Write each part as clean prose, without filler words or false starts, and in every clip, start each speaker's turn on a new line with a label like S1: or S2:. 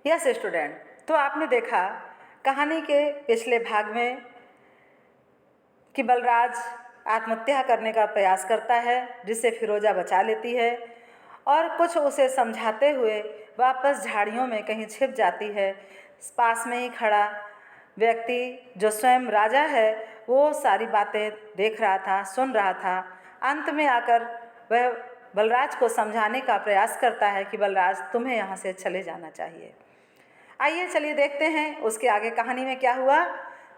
S1: Yes student, तो आपने देखा कहानी के पिछले भाग में कि बलराज आत्महत्या करने का प्रयास करता है, जिसे फिरोजा बचा लेती है और कुछ उसे समझाते हुए वापस झाड़ियों में कहीं छिप जाती है। पास में ही खड़ा व्यक्ति जो स्वयं राजा है वो सारी बातें देख रहा था, सुन रहा था। अंत में आकर वह बलराज को समझाने का प्रयास करता है कि बलराज, तुम्हें यहाँ से चले जाना चाहिए। आइए चलिए देखते हैं उसके आगे कहानी में क्या हुआ।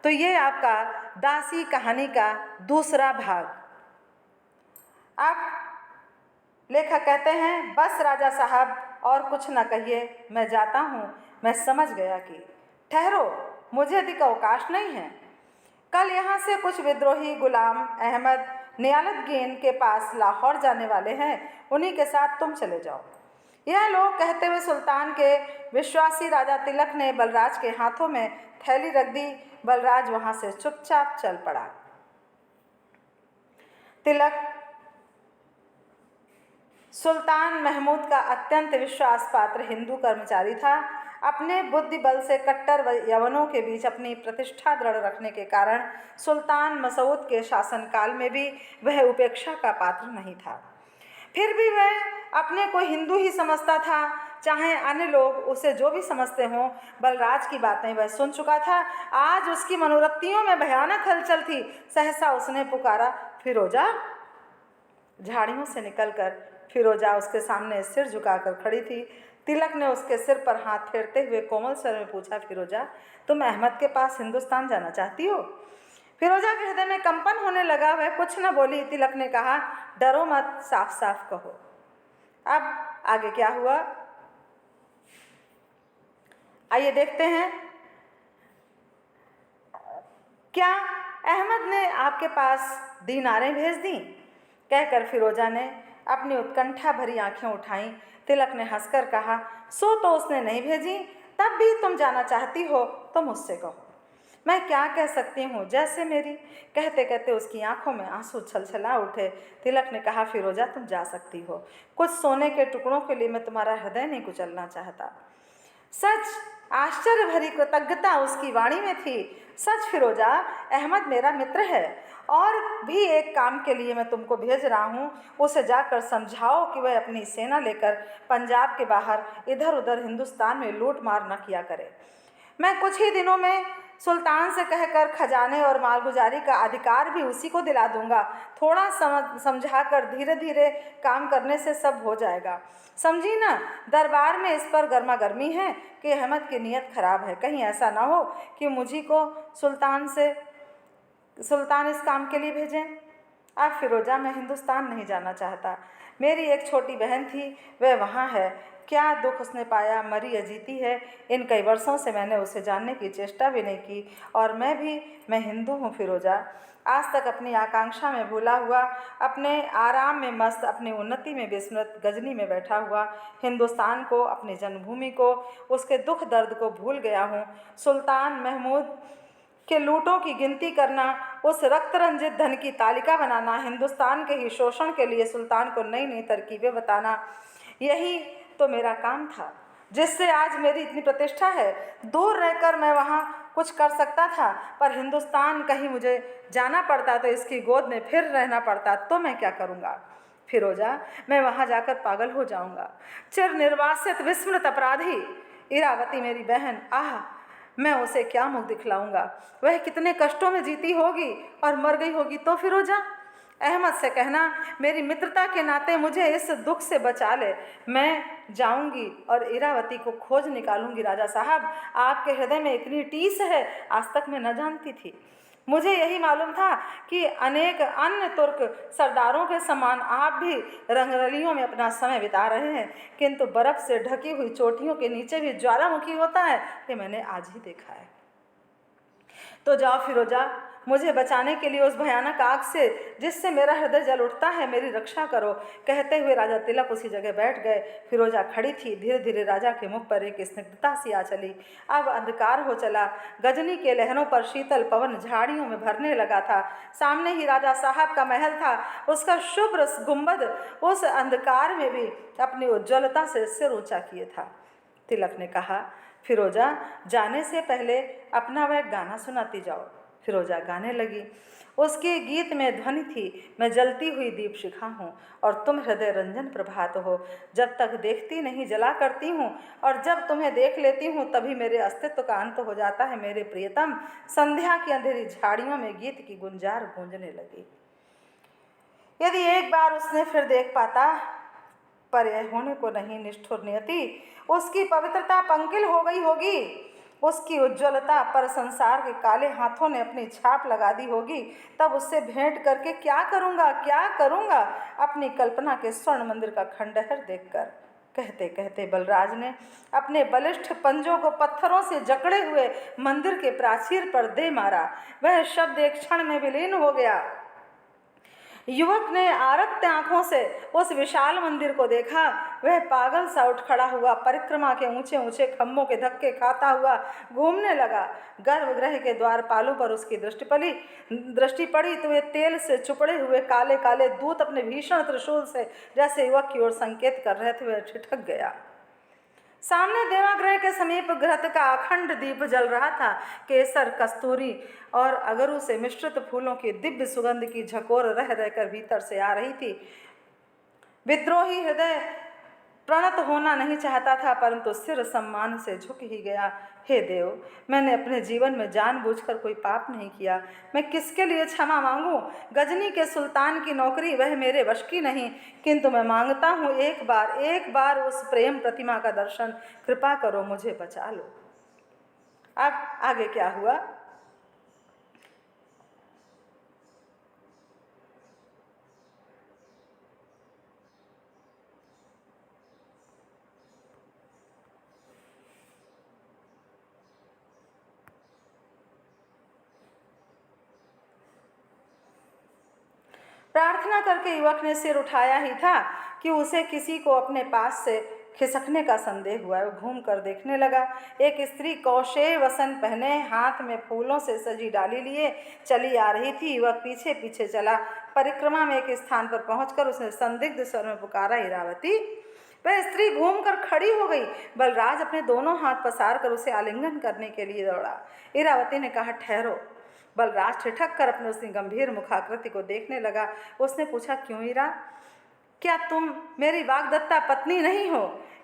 S1: तो ये आपका दासी कहानी का दूसरा भाग। अब लेखक कहते हैं, बस राजा साहब और कुछ न कहिए, मैं जाता हूँ। मैं समझ गया कि ठहरो, मुझे अधिक अवकाश नहीं है। कल यहाँ से कुछ विद्रोही गुलाम अहमद नियालतगीन के पास लाहौर जाने वाले हैं, उन्हीं के साथ तुम चले जाओ। यह लोग कहते हुए सुल्तान के विश्वासी राजा तिलक ने बलराज के हाथों में थैली रख दी। बलराज वहाँ से चुपचाप चल पड़ा। तिलक सुल्तान महमूद का अत्यंत विश्वास पात्र हिंदू कर्मचारी था। अपने बुद्धि बल से कट्टर यवनों के बीच अपनी प्रतिष्ठा दृढ़ रखने के कारण सुल्तान मसूद के शासनकाल में भी वह उपेक्षा का पात्र नहीं था। फिर भी वह अपने को हिंदू ही समझता था, चाहे अन्य लोग उसे जो भी समझते हों। बलराज की बातें वह सुन चुका था। आज उसकी मनोवृत्तियों में भयानक हलचल थी। सहसा उसने पुकारा, फिरोजा। झाड़ियों से निकलकर फिरोजा उसके सामने सिर झुकाकर खड़ी थी। तिलक ने उसके सिर पर हाथ फेरते हुए कोमल स्वर में पूछा, फिरोजा, तुम अहमद के पास हिंदुस्तान जाना चाहती हो? फिरोजा के हृदय में कंपन होने लगा। वह कुछ न बोली। तिलक ने कहा, डरो मत, साफ साफ कहो। अब आगे क्या हुआ, आइए देखते हैं। क्या अहमद ने आपके पास दीनारें भेज दी? कहकर फिरोजा ने अपनी उत्कंठा भरी आंखें उठाईं। तिलक ने हंसकर कहा, सो तो उसने नहीं भेजी, तब भी तुम जाना चाहती हो तो मुझसे कहो, मैं क्या कह सकती हूँ, जैसे मेरी। कहते कहते उसकी आंखों में आंसू छलछला उठे। तिलक ने कहा, फिरोजा तुम जा सकती हो। कुछ सोने के टुकड़ों के लिए मैं तुम्हारा हृदय नहीं कुचलना चाहता। सच, आश्चर्य भरी कृतज्ञता उसकी वाणी में थी। सच फिरोजा, अहमद मेरा मित्र है और भी एक काम के लिए मैं तुमको भेज रहा हूँ। उसे जाकर समझाओ कि वह अपनी सेना लेकर पंजाब के बाहर इधर उधर हिंदुस्तान में लूट मार न किया करे। मैं कुछ ही दिनों में सुल्तान से कहकर खजाने और मालगुजारी का अधिकार भी उसी को दिला दूंगा। थोड़ा समझाकर धीरे धीरे काम करने से सब हो जाएगा, समझी ना। दरबार में इस पर गर्मा गर्मी है कि अहमद की नीयत खराब है। कहीं ऐसा ना हो कि मुझी को सुल्तान इस काम के लिए भेजें। अब फिरोजा, मैं हिंदुस्तान नहीं जाना चाहता। मेरी एक छोटी बहन थी, वह वहाँ है। क्या दुख उसने पाया, मरी या जीती है, इन कई वर्षों से मैंने उसे जानने की चेष्टा भी नहीं की। और मैं हिंदू हूँ फिरोजा। आज तक अपनी आकांक्षा में भूला हुआ, अपने आराम में मस्त, अपनी उन्नति में विस्मृत गजनी में बैठा हुआ हिंदुस्तान को, अपनी जन्मभूमि को, उसके दुख दर्द को भूल गया हूँ। सुल्तान महमूद के लूटों की गिनती करना, उस रक्त रंजित धन की तालिका बनाना, हिंदुस्तान के ही शोषण के लिए सुल्तान को नई नई तरकीबें बताना, यही तो मेरा काम था, जिससे आज मेरी इतनी प्रतिष्ठा है। दूर रहकर मैं वहाँ कुछ कर सकता था, पर हिंदुस्तान कहीं मुझे जाना पड़ता तो इसकी गोद में फिर रहना पड़ता, तो मैं क्या करूँगा फिरोजा? मैं वहाँ जाकर पागल हो जाऊँगा। चिर निर्वासित विस्मृत अपराधी इरावती मेरी बहन, आह, मैं उसे क्या मुख दिखलाऊंगा? वह कितने कष्टों में जीती होगी और मर गई होगी तो फिरोजा? अहमद से कहना, मेरी मित्रता के नाते मुझे इस दुख से बचा ले। मैं जाऊंगी और इरावती को खोज निकालूंगी। राजा साहब, आपके हृदय में इतनी टीस है, आज तक मैं न जानती थी। मुझे यही मालूम था कि अनेक अन्य तुर्क सरदारों के समान आप भी रंगरलियों में अपना समय बिता रहे हैं, किंतु बर्फ से ढकी हुई चोटियों के नीचे भी ज्वालामुखी होता है, ये मैंने आज ही देखा है। तो जाओ फिरोजा, मुझे बचाने के लिए उस भयानक आग से जिससे मेरा हृदय जल उठता है, मेरी रक्षा करो। कहते हुए राजा तिलक उसी जगह बैठ गए। फिरोजा खड़ी थी। धीरे धीरे राजा के मुख पर एक स्निग्धता सी आ चली। अब अंधकार हो चला। गजनी के लहरों पर शीतल पवन झाड़ियों में भरने लगा था। सामने ही राजा साहब का महल था। उसका शुभ्र गुंबद उस अंधकार में भी अपनी उज्ज्वलता से सिर ऊंचा किए था। तिलक ने कहा, फिरोजा जाने से पहले अपना वह गाना सुनाती जाओ। फिरोजा गाने लगी। उसके गीत में ध्वनि थी, मैं जलती हुई दीप शिखा हूँ और तुम हृदय रंजन प्रभात हो। जब तक देखती नहीं जला करती हूँ और जब तुम्हें देख लेती हूँ तभी मेरे अस्तित्व का अंत हो जाता है मेरे प्रियतम। संध्या की अंधेरी झाड़ियों में गीत की गुंजार गूंजने लगी। यदि एक बार उसने फिर देख पाता, पर यह होने को नहीं। निष्ठुर नियति, उसकी पवित्रता पंकिल हो गई होगी, उसकी उज्ज्वलता पर संसार के काले हाथों ने अपनी छाप लगा दी होगी। तब उससे भेंट करके क्या करूँगा, क्या करूँगा, अपनी कल्पना के स्वर्ण मंदिर का खंडहर देखकर। कहते कहते बलराज ने अपने बलिष्ठ पंजों को पत्थरों से जकड़े हुए मंदिर के प्राचीर पर दे मारा। वह शब्द एक क्षण में विलीन हो गया। युवक ने आरक्त आंखों से उस विशाल मंदिर को देखा। वह पागल सा उठ खड़ा हुआ, परिक्रमा के ऊंचे ऊंचे खम्भों के धक्के खाता हुआ घूमने लगा। गर्भगृह के द्वारपालों पर उसकी दृष्टि पड़ी तो वे तेल से चुपड़े हुए काले काले दूत अपने भीषण त्रिशूल से जैसे युवक की ओर संकेत कर रहे थे। वह ठिठक गया। सामने देवागृह के समीप घृत का अखंड दीप जल रहा था। केसर, कस्तूरी और अगरू से मिश्रित फूलों की दिव्य सुगंध की झकोर रह रहकर भीतर से आ रही थी। विद्रोही हृदय प्रणत होना नहीं चाहता था, परंतु सिर सम्मान से झुक ही गया। हे देव, मैंने अपने जीवन में जानबूझकर कोई पाप नहीं किया। मैं किसके लिए क्षमा मांगूं? गजनी के सुल्तान की नौकरी वह मेरे वश की नहीं, किंतु मैं मांगता हूँ एक बार उस प्रेम प्रतिमा का दर्शन। कृपा करो, मुझे बचा लो। अब आगे क्या हुआ? प्रार्थना करके युवक ने सिर उठाया ही था कि उसे किसी को अपने पास से खिसकने का संदेह हुआ। वो घूम कर देखने लगा। एक स्त्री कौशे वसन पहने, हाथ में फूलों से सजी डाली लिए चली आ रही थी। युवक पीछे पीछे चला। परिक्रमा में एक स्थान पर पहुंचकर उसने संदिग्ध स्वर में पुकारा, इरावती। वह स्त्री घूमकर खड़ी हो गई। बलराज अपने दोनों हाथ पसार कर उसे आलिंगन करने के लिए दौड़ा। इरावती ने कहा, ठहरो। बलराज ठिठक कर अपने उसकी गंभीर मुखाकृति को देखने लगा। उसने पूछा, क्यों इरा? क्या तुम मेरी वाग्दत्ता पत्नी नहीं हो?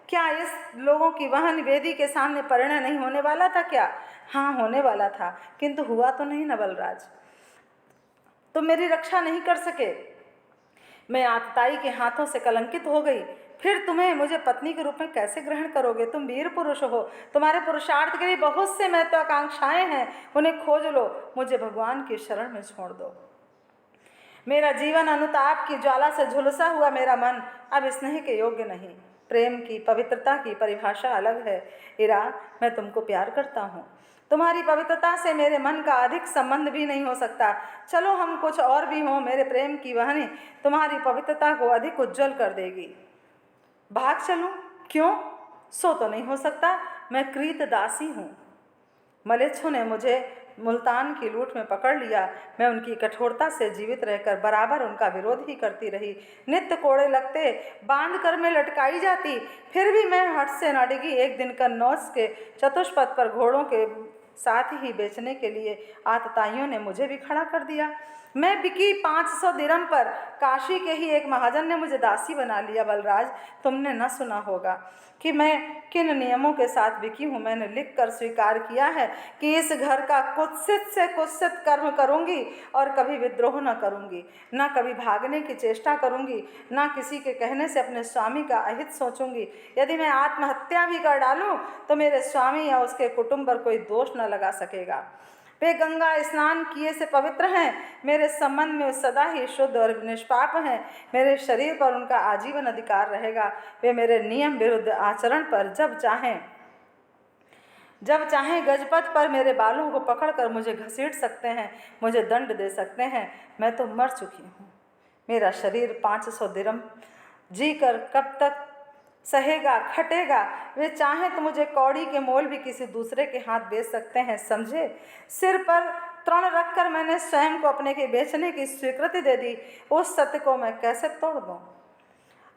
S1: क्या इस लोगों की वह निवेदी के सामने परिणय नहीं होने वाला था क्या? हाँ, होने वाला था, किंतु हुआ तो नहीं न बलराज। तुम मेरी रक्षा नहीं कर सके। मैं आतताई के हाथों से कलंकित हो गई। फिर तुम्हें मुझे पत्नी के रूप में कैसे ग्रहण करोगे? तुम वीर पुरुष हो, तुम्हारे पुरुषार्थ के लिए बहुत से महत्वाकांक्षाएं हैं, उन्हें खोज लो। मुझे भगवान की शरण में छोड़ दो। मेरा जीवन अनुताप की ज्वाला से झुलसा हुआ मेरा मन अब स्नेह के योग्य नहीं। प्रेम की, पवित्रता की परिभाषा अलग है। इरा, मैं तुमको प्यार करता हूँ। तुम्हारी पवित्रता से मेरे मन का अधिक संबंध भी नहीं हो सकता। चलो हम कुछ और भी हों, मेरे प्रेम की वाहनी तुम्हारी पवित्रता को अधिक उज्जवल कर देगी। भाग चलूं? क्यों? सो तो नहीं हो सकता। मैं कृत दासी हूँ। मलेच्छों ने मुझे मुल्तान की लूट में पकड़ लिया। मैं उनकी कठोरता से जीवित रहकर बराबर उनका विरोध ही करती रही। नित्य कोड़े लगते, बांध कर मैं लटकाई जाती, फिर भी मैं हट से न डिगी। एक दिन कन्नौज के चतुष्पथ पर घोड़ों के साथ ही बेचने के लिए आतताइयों ने मुझे भी खड़ा कर दिया। मैं बिकी 500 दिरहम पर। काशी के ही एक महाजन ने मुझे दासी बना लिया। बलराज, तुमने न सुना होगा कि मैं किन नियमों के साथ बिकी हूँ। मैंने लिख कर स्वीकार किया है कि इस घर का कुत्सित से कुत्सित कर्म करूँगी और कभी विद्रोह न करूँगी, न कभी भागने की चेष्टा करूँगी, न किसी के कहने से अपने स्वामी का अहित सोचूंगी। यदि मैं आत्महत्या भी कर डालूँ तो मेरे स्वामी या उसके कुटुंब पर कोई दोष न लगा सकेगा। वे गंगा स्नान किए से पवित्र हैं। मेरे संबंध में सदा ही शुद्ध और निष्पाप हैं। मेरे शरीर पर उनका आजीवन अधिकार रहेगा। वे मेरे नियम विरुद्ध आचरण पर जब चाहें गजपथ पर मेरे बालों को पकड़कर मुझे घसीट सकते हैं, मुझे दंड दे सकते हैं। मैं तो मर चुकी हूँ। मेरा शरीर 500 दिरहम जी कर कब तक सहेगा, खटेगा? वे चाहें तो मुझे कौड़ी के मोल भी किसी दूसरे के हाथ बेच सकते हैं, समझे? सिर पर तृण रखकर मैंने स्वयं को अपने के बेचने की स्वीकृति दे दी। उस सत्य को मैं कैसे तोड़ दूं?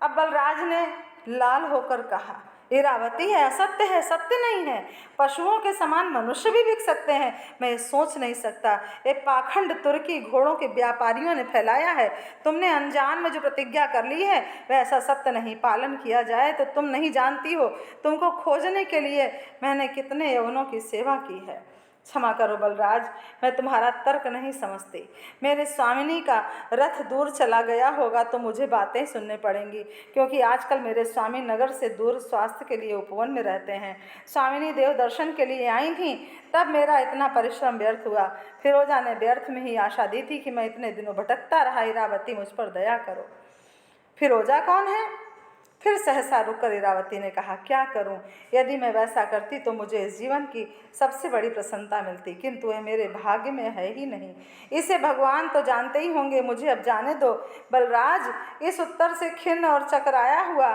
S1: अब बलराज ने लाल होकर कहा, इरावती है, असत्य है, सत्य नहीं है। पशुओं के समान मनुष्य भी बिक सकते हैं। मैं ये सोच नहीं सकता। ये पाखंड तुर्की घोड़ों के व्यापारियों ने फैलाया है। तुमने अनजान में जो प्रतिज्ञा कर ली है वह ऐसा सत्य नहीं पालन किया जाए तो तुम नहीं जानती हो तुमको खोजने के लिए मैंने कितने यवनों की सेवा की है। क्षमा करो बलराज, मैं तुम्हारा तर्क नहीं समझती। मेरे स्वामिनी का रथ दूर चला गया होगा तो मुझे बातें सुननी पड़ेंगी, क्योंकि आजकल मेरे स्वामी नगर से दूर स्वास्थ्य के लिए उपवन में रहते हैं। स्वामिनी देव दर्शन के लिए आई थी, तब मेरा इतना परिश्रम व्यर्थ हुआ। फिरोजा ने व्यर्थ में ही आशा दी थी कि मैं इतने दिनों भटकता रहा। इरावती, मुझ पर दया करो। फिरोजा कौन है? फिर सहसा रुककर इरावती ने कहा, क्या करूं? यदि मैं वैसा करती तो मुझे इस जीवन की सबसे बड़ी प्रसन्नता मिलती, किंतु यह मेरे भाग्य में है ही नहीं। इसे भगवान तो जानते ही होंगे, मुझे अब जाने दो। बलराज इस उत्तर से खिन्न और चकराया हुआ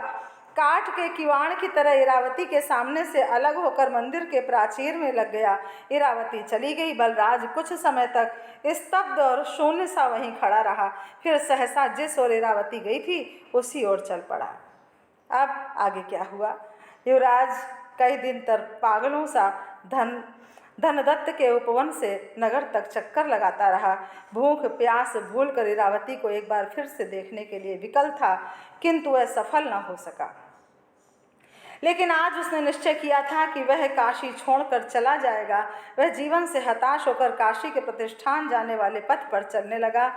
S1: काठ के किवाड़ की तरह इरावती के सामने से अलग होकर मंदिर के प्राचीर में लग गया। इरावती चली गई। बलराज कुछ समय तक स्तब्ध और शून्य सा वहीं खड़ा रहा। फिर सहसा जिस ओर इरावती गई थी उसी ओर चल पड़ा। अब आगे क्या हुआ? युवराज कई दिन तक पागलों सा धनदत्त के उपवन से नगर तक चक्कर लगाता रहा। भूख प्यास भूलकर इरावती को एक बार फिर से देखने के लिए विकल था, किंतु वह सफल न हो सका। लेकिन आज उसने निश्चय किया था कि वह काशी छोड़कर चला जाएगा। वह जीवन से हताश होकर काशी के प्रतिष्ठान जाने वाले पथ पर चलने लगा।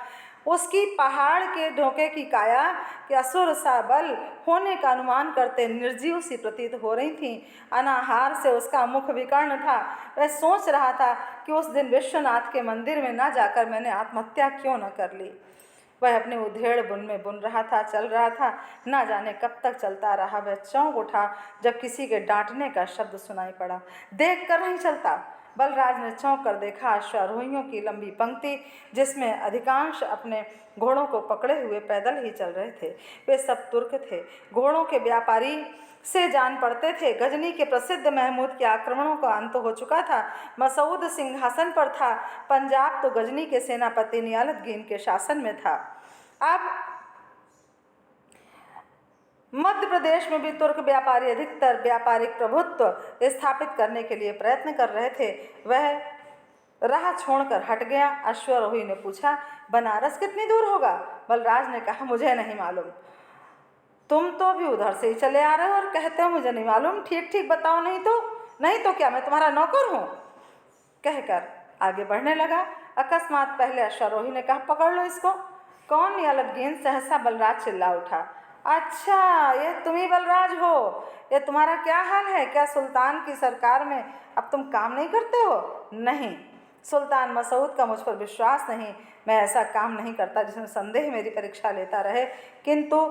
S1: उसकी पहाड़ के ढोके की काया कि असुर सा बल होने का अनुमान करते निर्जीव सी प्रतीत हो रही थी। अनाहार से उसका मुख विकर्ण था। वह सोच रहा था कि उस दिन विश्वनाथ के मंदिर में न जाकर मैंने आत्महत्या क्यों न कर ली। वह अपने उधेड़ बुन में बुन रहा था, चल रहा था, न जाने कब तक चलता रहा। वह चौंक उठा जब किसी के डांटने का शब्द सुनाई पड़ा। देख कर नहीं चलता। बलराज ने चौंक कर देखा अश्वारोहियों की लंबी पंक्ति, जिसमें अधिकांश अपने घोड़ों को पकड़े हुए पैदल ही चल रहे थे। वे सब तुर्क थे। घोड़ों के व्यापारी से जान पड़ते थे। गजनी के प्रसिद्ध महमूद के आक्रमणों का अंत हो चुका था। मसूद सिंहासन पर था। पंजाब तो गजनी के सेनापति नियालतगीन के शासन में था। अब मध्य प्रदेश में भी तुर्क व्यापारी अधिकतर व्यापारिक प्रभुत्व स्थापित करने के लिए प्रयत्न कर रहे थे। वह राह छोड़कर हट गया। अश्वारोही ने पूछा, बनारस कितनी दूर होगा? बलराज ने कहा, मुझे नहीं मालूम। तुम तो भी उधर से ही चले आ रहे हो और कहते हो मुझे नहीं मालूम। ठीक ठीक बताओ, नहीं तो क्या मैं तुम्हारा नौकर हूँ? कहकर आगे बढ़ने लगा। अकस्मात पहले अश्वारोही ने कहा, पकड़ लो इसको। कौन? नियालतगीन। सहसा बलराज चिल्ला उठा, अच्छा ये तुम ही बलराज हो। ये तुम्हारा क्या हाल है? क्या सुल्तान की सरकार में अब तुम काम नहीं करते हो? नहीं, सुल्तान मसूद का मुझ पर विश्वास नहीं। मैं ऐसा काम नहीं करता जिसमें संदेह मेरी परीक्षा लेता रहे। किंतु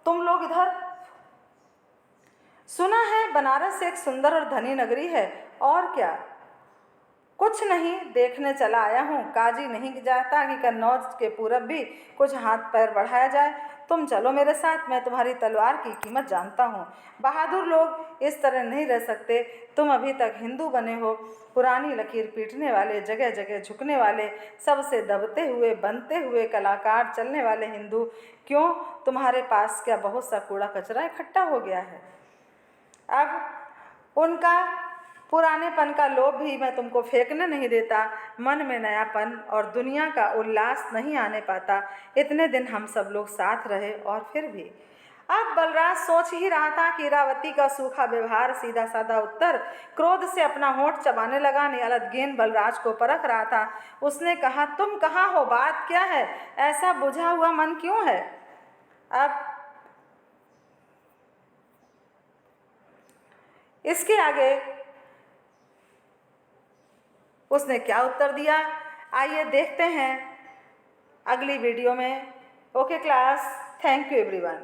S1: तुम लोग इधर? सुना है बनारस एक सुंदर और धनी नगरी है। और क्या? कुछ नहीं, देखने चला आया हूँ। काजी नहीं जाता कि कन्नौज के पूरब भी कुछ हाथ पैर बढ़ाया जाए। तुम चलो मेरे साथ, मैं तुम्हारी तलवार की कीमत जानता हूँ। बहादुर लोग इस तरह नहीं रह सकते। तुम अभी तक हिंदू बने हो, पुरानी लकीर पीटने वाले, जगह जगह झुकने वाले, सबसे दबते हुए बनते हुए कलाकार चलने वाले हिंदू। क्यों, तुम्हारे पास क्या बहुत सा कूड़ा कचरा इकट्ठा हो गया है? अब उनका पुरानेपन का लोभ भी मैं तुमको फेंकने नहीं देता। मन में नयापन और दुनिया का उल्लास नहीं आने पाता। इतने दिन हम सब लोग साथ रहे और फिर भी। अब बलराज सोच ही रहा था कि इरावती का सूखा व्यवहार, सीधा साधा उत्तर। क्रोध से अपना होंठ चबाने लगा। नियालतगीन बलराज को परख रहा था। उसने कहा, तुम कहाँ हो? बात क्या है? ऐसा बुझा हुआ मन क्यों है? अब इसके आगे उसने क्या उत्तर दिया, आइए देखते हैं अगली वीडियो में। Okay class, thank you everyone.